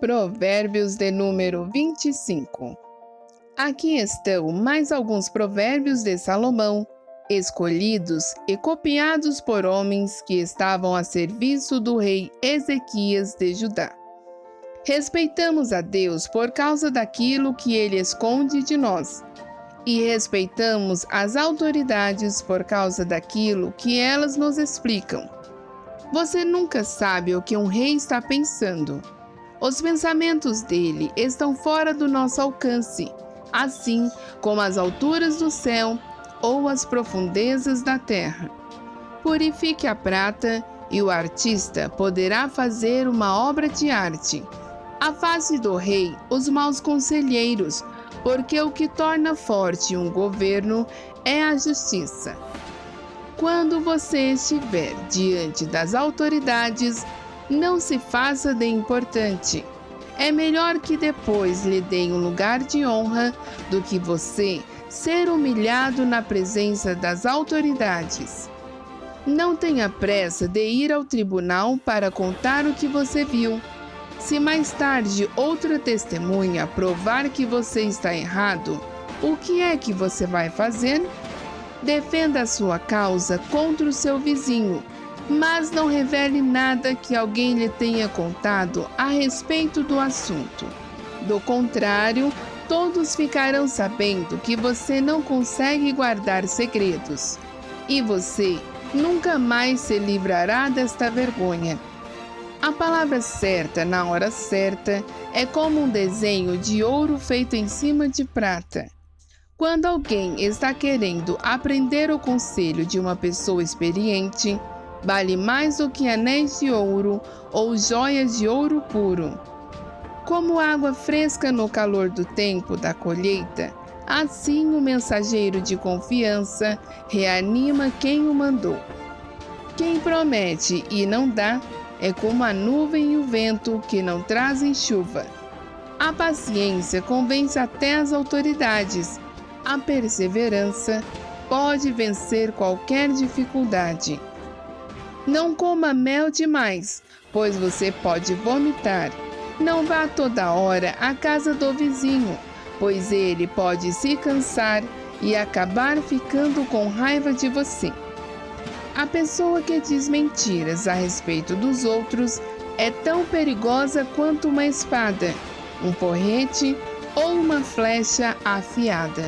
Provérbios de número 25. Aqui estão mais alguns provérbios de Salomão, escolhidos e copiados por homens que estavam a serviço do rei Ezequias de Judá. Respeitamos a Deus por causa daquilo que ele esconde de nós, e respeitamos as autoridades por causa daquilo que elas nos explicam. Você nunca sabe o que um rei está pensando. Os pensamentos dele estão fora do nosso alcance, assim como as alturas do céu ou as profundezas da terra. Purifique a prata e o artista poderá fazer uma obra de arte. Afaste do rei os maus conselheiros, porque o que torna forte um governo é a justiça. Quando você estiver diante das autoridades, não se faça de importante. É melhor que depois lhe deem um lugar de honra do que você ser humilhado na presença das autoridades. Não tenha pressa de ir ao tribunal para contar o que você viu. Se mais tarde outra testemunha provar que você está errado, o que é que você vai fazer? Defenda a sua causa contra o seu vizinho, mas não revele nada que alguém lhe tenha contado a respeito do assunto. Do contrário, todos ficarão sabendo que você não consegue guardar segredos, e você nunca mais se livrará desta vergonha. A palavra certa na hora certa é como um desenho de ouro feito em cima de prata. Quando alguém está querendo aprender o conselho de uma pessoa experiente, vale mais do que anéis de ouro ou joias de ouro puro. Como água fresca no calor do tempo da colheita, assim o mensageiro de confiança reanima quem o mandou. Quem promete e não dá é como a nuvem e o vento que não trazem chuva. A paciência convence até as autoridades. A perseverança pode vencer qualquer dificuldade. Não coma mel demais, pois você pode vomitar. Não vá toda hora à casa do vizinho, pois ele pode se cansar e acabar ficando com raiva de você. A pessoa que diz mentiras a respeito dos outros é tão perigosa quanto uma espada, um porrete ou uma flecha afiada.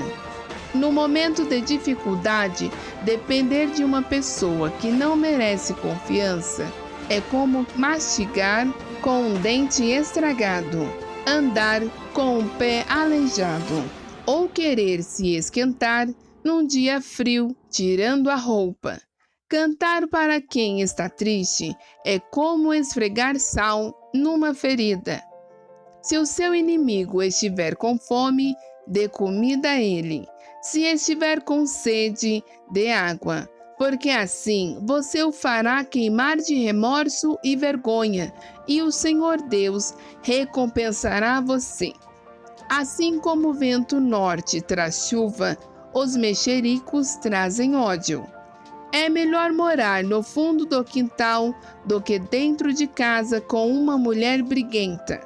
No momento de dificuldade, depender de uma pessoa que não merece confiança é como mastigar com um dente estragado, andar com um pé aleijado, ou querer se esquentar num dia frio, tirando a roupa. Cantar para quem está triste é como esfregar sal numa ferida. Se o seu inimigo estiver com fome, dê comida a ele. Se estiver com sede, dê água, porque assim você o fará queimar de remorso e vergonha, e o Senhor Deus recompensará você. Assim como o vento norte traz chuva, os mexericos trazem ódio. É melhor morar no fundo do quintal do que dentro de casa com uma mulher briguenta.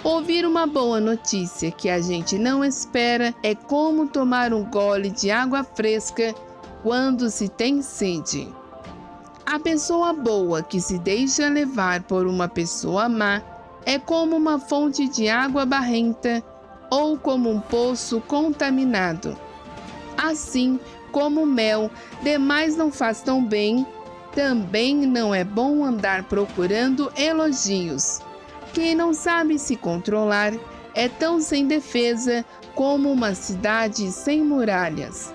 Ouvir uma boa notícia que a gente não espera é como tomar um gole de água fresca quando se tem sede. A pessoa boa que se deixa levar por uma pessoa má é como uma fonte de água barrenta ou como um poço contaminado. Assim como o mel, demais não faz tão bem, também não é bom andar procurando elogios. Quem não sabe se controlar é tão sem defesa como uma cidade sem muralhas.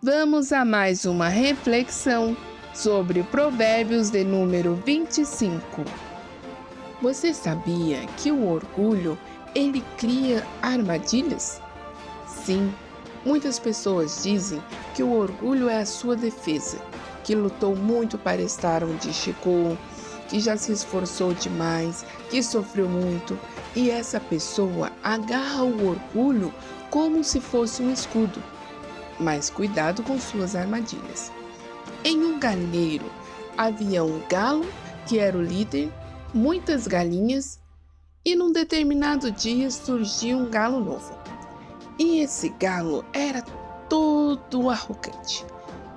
Vamos a mais uma reflexão sobre Provérbios de número 25. Você sabia que o orgulho, ele cria armadilhas? Sim, muitas pessoas dizem que o orgulho é a sua defesa, que lutou muito para estar onde chegou, que já se esforçou demais, que sofreu muito, e essa pessoa agarra o orgulho como se fosse um escudo. Mas cuidado com suas armadilhas. Em um galinheiro havia um galo que era o líder, muitas galinhas E num determinado dia surgiu um galo novo. E esse galo era todo arrogante.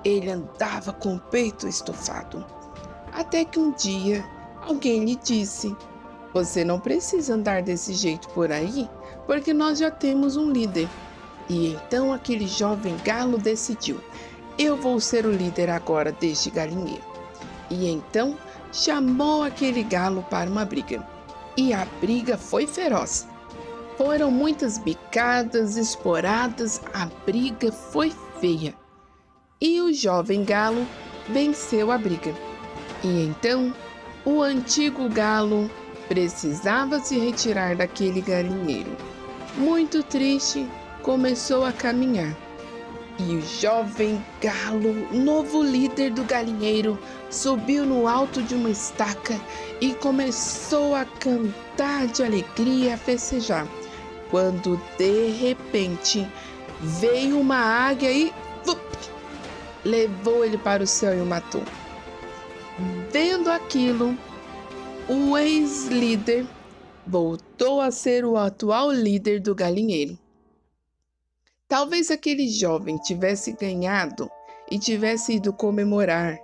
Ele andava com o peito estufado. Até que um dia alguém lhe disse: "Você não precisa andar desse jeito por aí, porque nós já temos um líder." E então aquele jovem galo decidiu: "Eu vou ser o líder agora deste galinheiro." E então chamou aquele galo para uma briga. E a briga foi feroz. Foram muitas bicadas, esporadas, a briga foi feia. E o jovem galo venceu a briga. E então o antigo galo precisava se retirar daquele galinheiro. Muito triste, começou a caminhar. E o jovem galo, novo líder do galinheiro, subiu no alto de uma estaca e começou a cantar de alegria e a festejar. Quando de repente veio uma águia e levou ele para o céu e o matou. Vendo aquilo, o ex-líder voltou a ser o atual líder do galinheiro. Talvez aquele jovem tivesse ganhado e tivesse ido comemorar.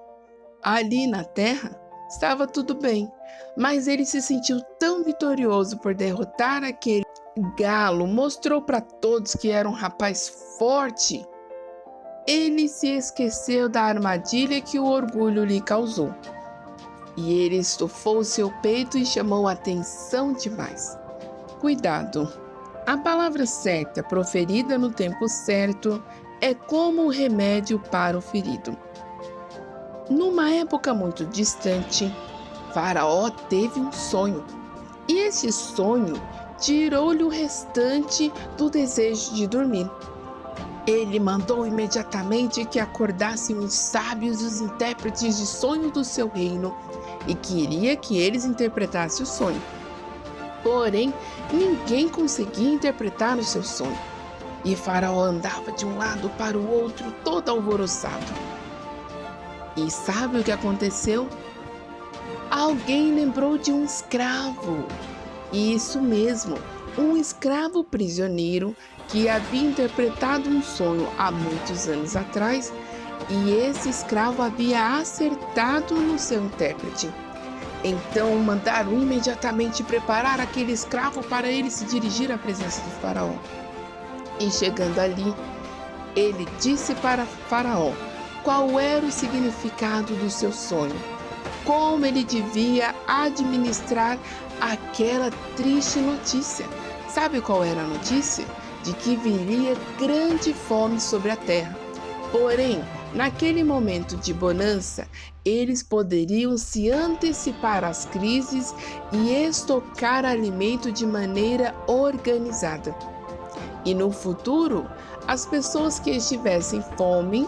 Ali na terra estava tudo bem, mas ele se sentiu tão vitorioso por derrotar aquele galo, mostrou para todos que era um rapaz forte. Ele se esqueceu da armadilha que o orgulho lhe causou. E ele estufou seu peito e chamou a atenção demais. Cuidado! A palavra certa, proferida no tempo certo, é como o remédio para o ferido. Numa época muito distante, Faraó teve um sonho. E esse sonho tirou-lhe o restante do desejo de dormir. Ele mandou imediatamente que acordassem os sábios e os intérpretes de sonho do seu reino e queria que eles interpretassem o sonho. Porém, ninguém conseguia interpretar o seu sonho. E Faraó andava de um lado para o outro, todo alvoroçado. E sabe o que aconteceu? Alguém lembrou de um escravo. Isso mesmo, um escravo prisioneiro que havia interpretado um sonho há muitos anos atrás, e esse escravo havia acertado no seu intérprete. Então mandaram imediatamente preparar aquele escravo para ele se dirigir à presença do faraó. E chegando ali, ele disse para Faraó qual era o significado do seu sonho, como ele devia administrar aquela triste notícia. Sabe qual era a notícia? De que viria grande fome sobre a terra. Porém, naquele momento de bonança, eles poderiam se antecipar às crises e estocar alimento de maneira organizada. E no futuro, as pessoas que estivessem fome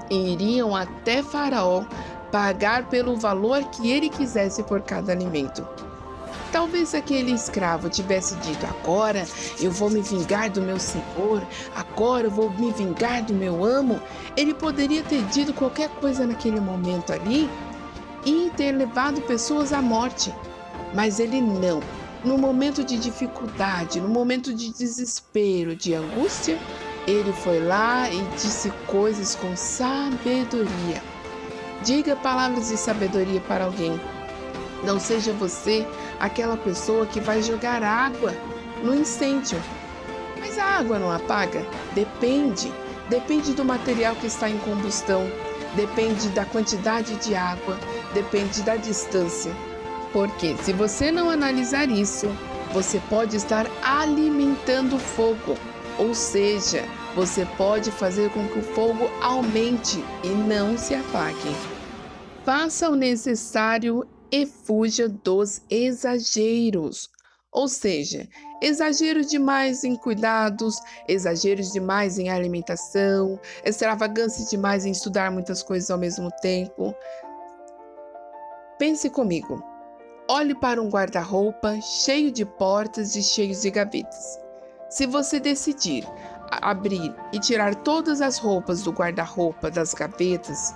iriam até Faraó pagar pelo valor que ele quisesse por cada alimento. Talvez aquele escravo tivesse dito: agora eu vou me vingar do meu senhor, agora eu vou me vingar do meu amo. Ele poderia ter dito qualquer coisa naquele momento ali e ter levado pessoas à morte. Mas ele não. No momento de dificuldade, no momento de desespero, de angústia, ele foi lá e disse coisas com sabedoria. Diga palavras de sabedoria para alguém. Não seja você aquela pessoa que vai jogar água no incêndio. Mas a água não apaga? Depende do material que está em combustão, depende da quantidade de água, depende da distância. Porque se você não analisar isso, você pode estar alimentando o fogo, ou seja, você pode fazer com que o fogo aumente e não se apague. Faça o necessário e fuja dos exageros, ou seja, exageros demais em cuidados, exageros demais em alimentação, extravagância demais em estudar muitas coisas ao mesmo tempo. Pense comigo, olhe para um guarda-roupa cheio de portas e cheio de gavetas. Se você decidir abrir e tirar todas as roupas do guarda-roupa das gavetas,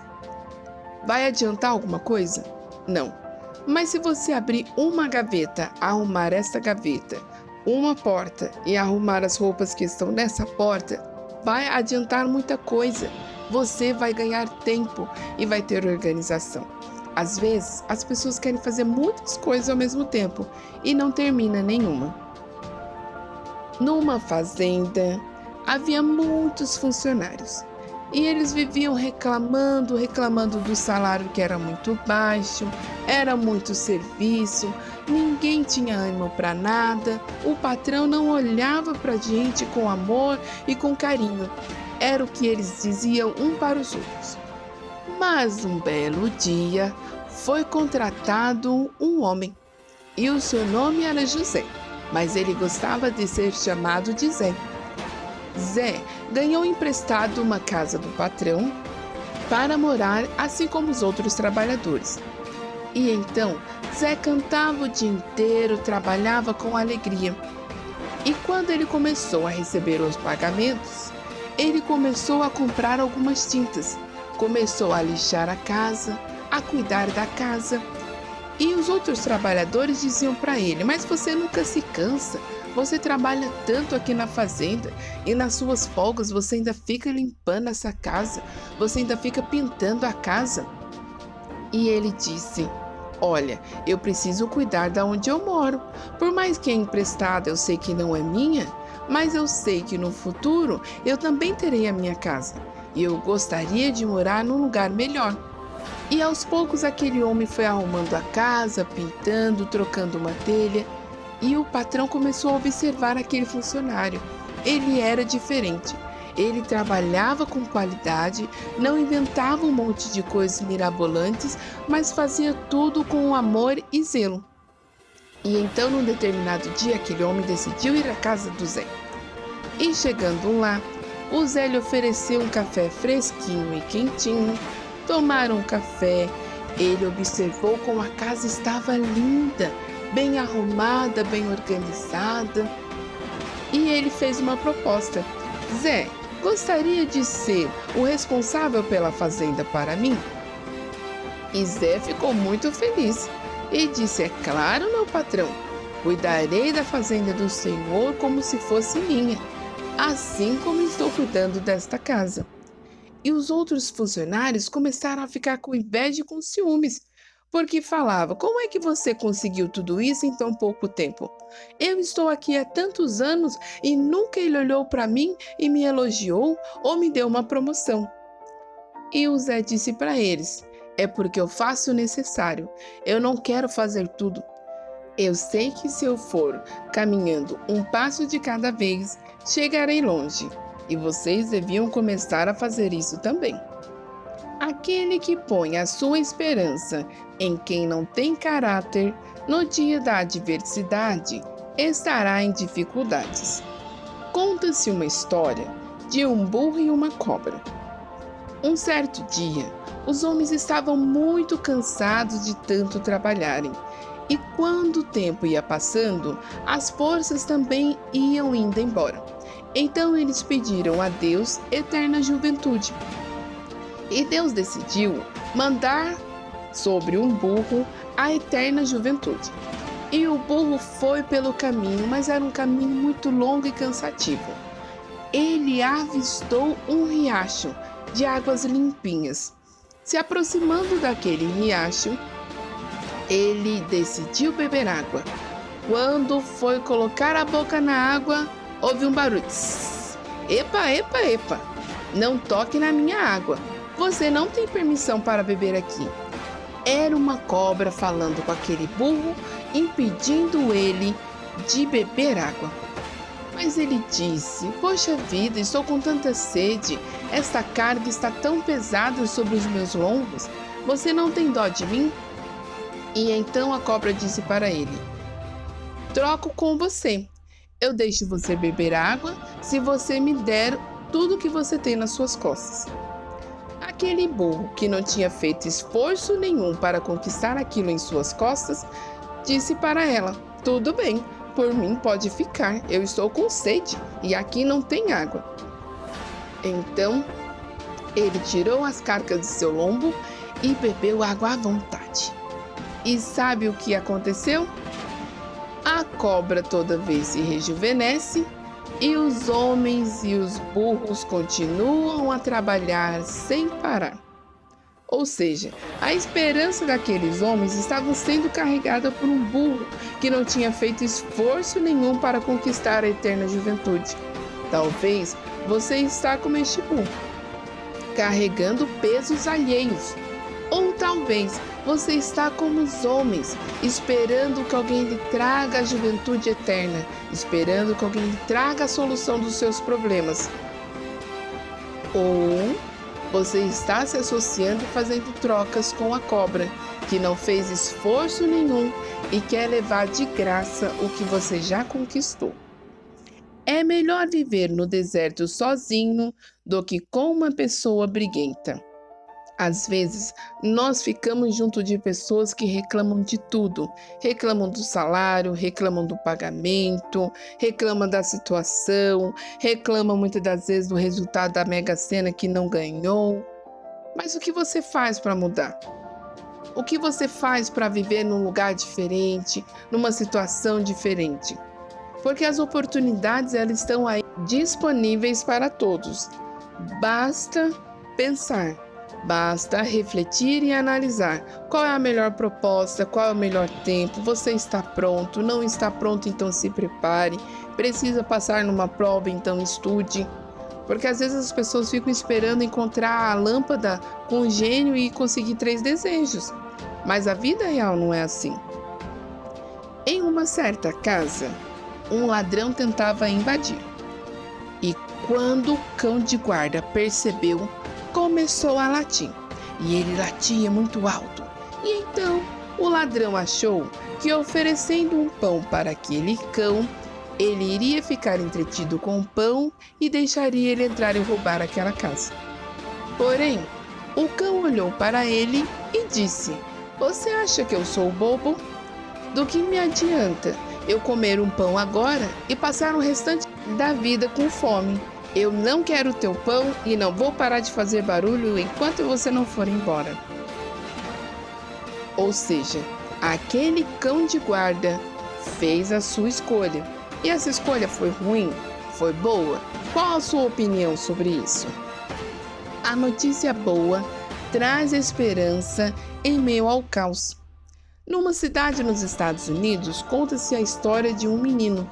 vai adiantar alguma coisa? Não. Mas se você abrir uma gaveta, arrumar esta gaveta, uma porta e arrumar as roupas que estão nessa porta, vai adiantar muita coisa. Você vai ganhar tempo e vai ter organização. Às vezes, as pessoas querem fazer muitas coisas ao mesmo tempo e não termina nenhuma. Numa fazenda, havia muitos funcionários e eles viviam reclamando do salário que era muito baixo, era muito serviço, ninguém tinha ânimo para nada, o patrão não olhava para a gente com amor e com carinho. Era o que eles diziam um para os outros. Mas um belo dia foi contratado um homem e o seu nome era José, mas ele gostava de ser chamado de Zé. Zé ganhou emprestado uma casa do patrão para morar, assim como os outros trabalhadores. E então Zé cantava o dia inteiro, trabalhava com alegria. E quando ele começou a receber os pagamentos, ele começou a comprar algumas tintas, começou a lixar a casa, a cuidar da casa. E os outros trabalhadores diziam para ele: mas você nunca se cansa? Você trabalha tanto aqui na fazenda e nas suas folgas você ainda fica limpando essa casa, você ainda fica pintando a casa. E ele disse: olha, eu preciso cuidar da onde eu moro. Por mais que é emprestada, eu sei que não é minha, mas eu sei que no futuro eu também terei a minha casa. E eu gostaria de morar num lugar melhor. E aos poucos aquele homem foi arrumando a casa, pintando, trocando uma telha. E o patrão começou a observar aquele funcionário. Ele era diferente. Ele trabalhava com qualidade, não inventava um monte de coisas mirabolantes, mas fazia tudo com amor e zelo. E então, num determinado dia, aquele homem decidiu ir à casa do Zé. E chegando lá, o Zé lhe ofereceu um café fresquinho e quentinho. Tomaram um café. Ele observou como a casa estava linda, bem arrumada, bem organizada. E ele fez uma proposta: Zé, gostaria de ser o responsável pela fazenda para mim? E Zé ficou muito feliz e disse: é claro, meu patrão, cuidarei da fazenda do senhor como se fosse minha, assim como estou cuidando desta casa. E os outros funcionários começaram a ficar com inveja e com ciúmes, porque falava: como é que você conseguiu tudo isso em tão pouco tempo? Eu estou aqui há tantos anos e nunca ele olhou para mim e me elogiou ou me deu uma promoção. E o Zé disse para eles: é porque eu faço o necessário, eu não quero fazer tudo. Eu sei que se eu for caminhando um passo de cada vez, chegarei longe, e vocês deviam começar a fazer isso também. Aquele que põe a sua esperança em quem não tem caráter, no dia da adversidade, estará em dificuldades. Conta-se uma história de um burro e uma cobra. Um certo dia, os homens estavam muito cansados de tanto trabalharem, e quando o tempo ia passando, as forças também iam indo embora. Então eles pediram a Deus eterna juventude. E Deus decidiu mandar sobre um burro a eterna juventude. E o burro foi pelo caminho, mas era um caminho muito longo e cansativo. Ele avistou um riacho de águas limpinhas. Se aproximando daquele riacho, ele decidiu beber água. Quando foi colocar a boca na água, houve um barulho. Epa, epa, epa! Não toque na minha água. Você não tem permissão para beber aqui. Era uma cobra falando com aquele burro, impedindo ele de beber água. Mas ele disse: poxa vida, estou com tanta sede, esta carga está tão pesada sobre os meus lombos, você não tem dó de mim? E então a cobra disse para ele: troco com você, eu deixo você beber água se você me der tudo que você tem nas suas costas. Aquele burro, que não tinha feito esforço nenhum para conquistar aquilo em suas costas, disse para ela: tudo bem, por mim pode ficar, eu estou com sede e aqui não tem água. Então, ele tirou as cargas de seu lombo e bebeu água à vontade. E sabe o que aconteceu? A cobra toda vez se rejuvenesce e os homens e os burros continuam a trabalhar sem parar. Ou seja, a esperança daqueles homens estava sendo carregada por um burro que não tinha feito esforço nenhum para conquistar a eterna juventude. Talvez você está como este burro, carregando pesos alheios. Ou talvez você está como os homens, esperando que alguém lhe traga a juventude eterna, esperando que alguém lhe traga a solução dos seus problemas. Ou você está se associando e fazendo trocas com a cobra, que não fez esforço nenhum e quer levar de graça o que você já conquistou. É melhor viver no deserto sozinho do que com uma pessoa briguenta. Às vezes, nós ficamos junto de pessoas que reclamam de tudo. Reclamam do salário, reclamam do pagamento, reclamam da situação, reclamam muitas das vezes do resultado da Mega Sena que não ganhou. Mas o que você faz para mudar? O que você faz para viver num lugar diferente, numa situação diferente? Porque as oportunidades elas estão aí disponíveis para todos. Basta pensar. Basta refletir e analisar qual é a melhor proposta, qual é o melhor tempo, você está pronto, não está pronto, então se prepare, precisa passar numa prova, então estude. Porque às vezes as pessoas ficam esperando encontrar a lâmpada com o gênio e conseguir 3 desejos, mas a vida real não é assim. Em uma certa casa, um ladrão tentava invadir. E quando o cão de guarda percebeu, começou a latir. E ele latia muito alto. E então o ladrão achou que oferecendo um pão para aquele cão, ele iria ficar entretido com o pão e deixaria ele entrar e roubar aquela casa. Porém, o cão olhou para ele e disse: "Você acha que eu sou bobo? Do que me adianta eu comer um pão agora e passar o restante da vida com fome? Eu não quero teu pão e não vou parar de fazer barulho enquanto você não for embora." Ou seja, aquele cão de guarda fez a sua escolha. E essa escolha foi ruim? Foi boa? Qual a sua opinião sobre isso? A notícia boa traz esperança em meio ao caos. Numa cidade nos Estados Unidos, conta-se a história de um menino.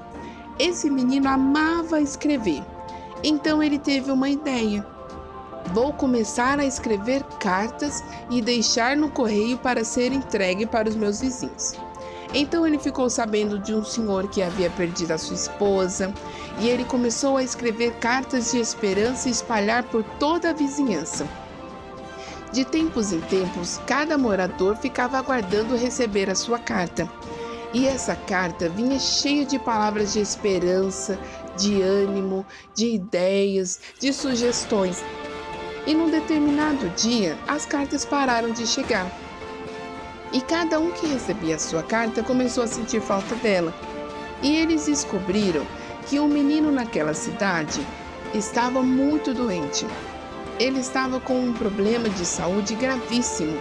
Esse menino amava escrever. Então ele teve uma ideia. Vou começar a escrever cartas e deixar no correio para ser entregue para os meus vizinhos. Então ele ficou sabendo de um senhor que havia perdido a sua esposa e ele começou a escrever cartas de esperança e espalhar por toda a vizinhança. De tempos em tempos, cada morador ficava aguardando receber a sua carta. E essa carta vinha cheia de palavras de esperança, de ânimo, de ideias, de sugestões. E num determinado dia, as cartas pararam de chegar. E cada um que recebia a sua carta começou a sentir falta dela. E eles descobriram que um menino naquela cidade estava muito doente. Ele estava com um problema de saúde gravíssimo.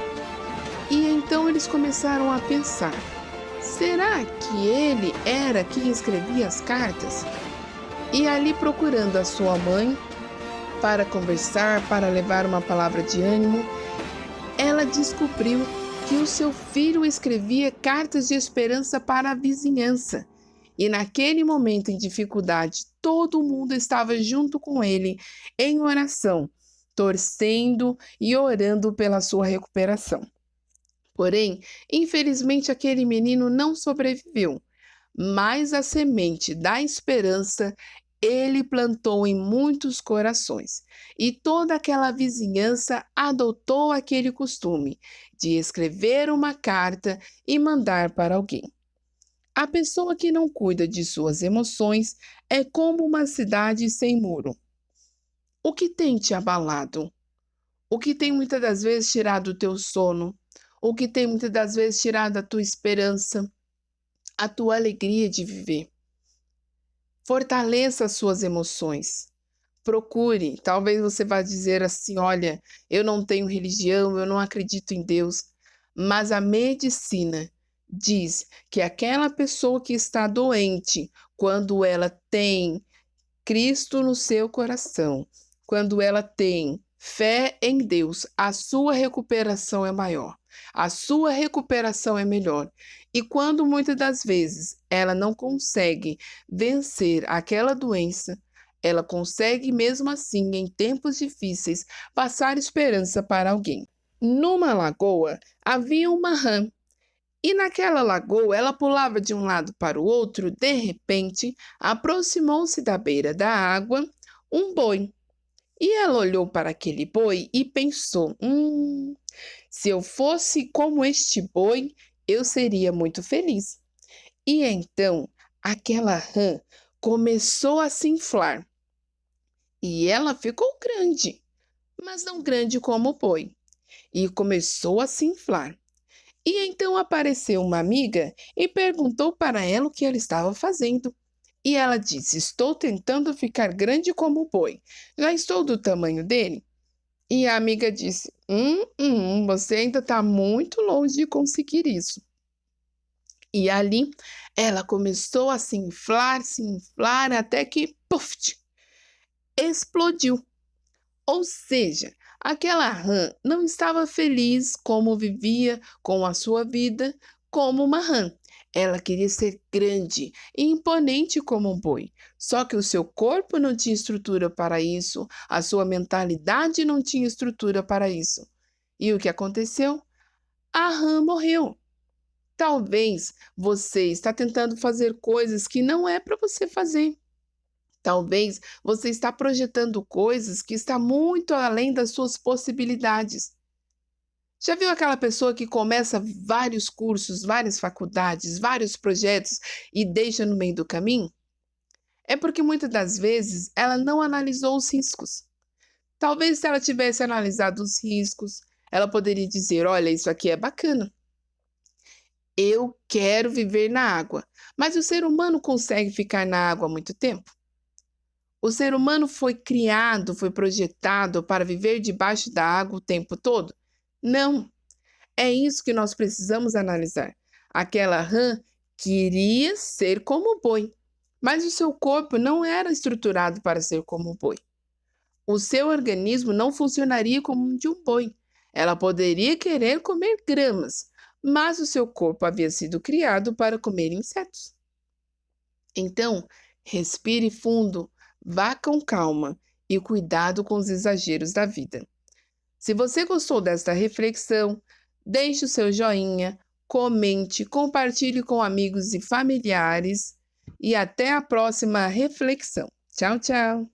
E então eles começaram a pensar: será que ele era quem escrevia as cartas? E ali procurando a sua mãe para conversar, para levar uma palavra de ânimo, ela descobriu que o seu filho escrevia cartas de esperança para a vizinhança. E naquele momento em dificuldade, todo mundo estava junto com ele em oração, torcendo e orando pela sua recuperação. Porém, infelizmente, aquele menino não sobreviveu, mas a semente da esperança ele plantou em muitos corações, e toda aquela vizinhança adotou aquele costume de escrever uma carta e mandar para alguém. A pessoa que não cuida de suas emoções é como uma cidade sem muro. O que tem te abalado? O que tem muitas das vezes tirado o teu sono? O que tem muitas das vezes tirado a tua esperança, a tua alegria de viver? Fortaleça as suas emoções. Procure. Talvez você vá dizer assim: olha, eu não tenho religião, eu não acredito em Deus. Mas a medicina diz que aquela pessoa que está doente, quando ela tem Cristo no seu coração, quando ela tem fé em Deus, a sua recuperação é maior, a sua recuperação é melhor. E quando muitas das vezes ela não consegue vencer aquela doença, ela consegue mesmo assim, em tempos difíceis, passar esperança para alguém. Numa lagoa havia uma rã e naquela lagoa ela pulava de um lado para o outro. De repente, aproximou-se da beira da água um boi. E ela olhou para aquele boi e pensou: se eu fosse como este boi, eu seria muito feliz. E então aquela rã começou a se inflar e ela ficou grande, mas não grande como o boi, e começou a se inflar. E então apareceu uma amiga e perguntou para ela o que ela estava fazendo. E ela disse: estou tentando ficar grande como o boi. Já estou do tamanho dele? E a amiga disse: você ainda está muito longe de conseguir isso. E ali ela começou a se inflar, até que, puf, explodiu. Ou seja, aquela rã não estava feliz como vivia com a sua vida como uma rã. Ela queria ser grande e imponente como um boi. Só que o seu corpo não tinha estrutura para isso, a sua mentalidade não tinha estrutura para isso. E o que aconteceu? A rã morreu. Talvez você está tentando fazer coisas que não é para você fazer. Talvez você está projetando coisas que está muito além das suas possibilidades. Já viu aquela pessoa que começa vários cursos, várias faculdades, vários projetos e deixa no meio do caminho? É porque muitas das vezes ela não analisou os riscos. Talvez se ela tivesse analisado os riscos, ela poderia dizer: olha, isso aqui é bacana. Eu quero viver na água. Mas o ser humano consegue ficar na água há muito tempo? O ser humano foi criado, foi projetado para viver debaixo da água o tempo todo? Não. É isso que nós precisamos analisar. Aquela rã queria ser como o boi, mas o seu corpo não era estruturado para ser como o boi. O seu organismo não funcionaria como o de um boi. Ela poderia querer comer gramas, mas o seu corpo havia sido criado para comer insetos. Então, respire fundo, vá com calma e cuidado com os exageros da vida. Se você gostou desta reflexão, deixe o seu joinha, comente, compartilhe com amigos e familiares e até a próxima reflexão. Tchau, tchau!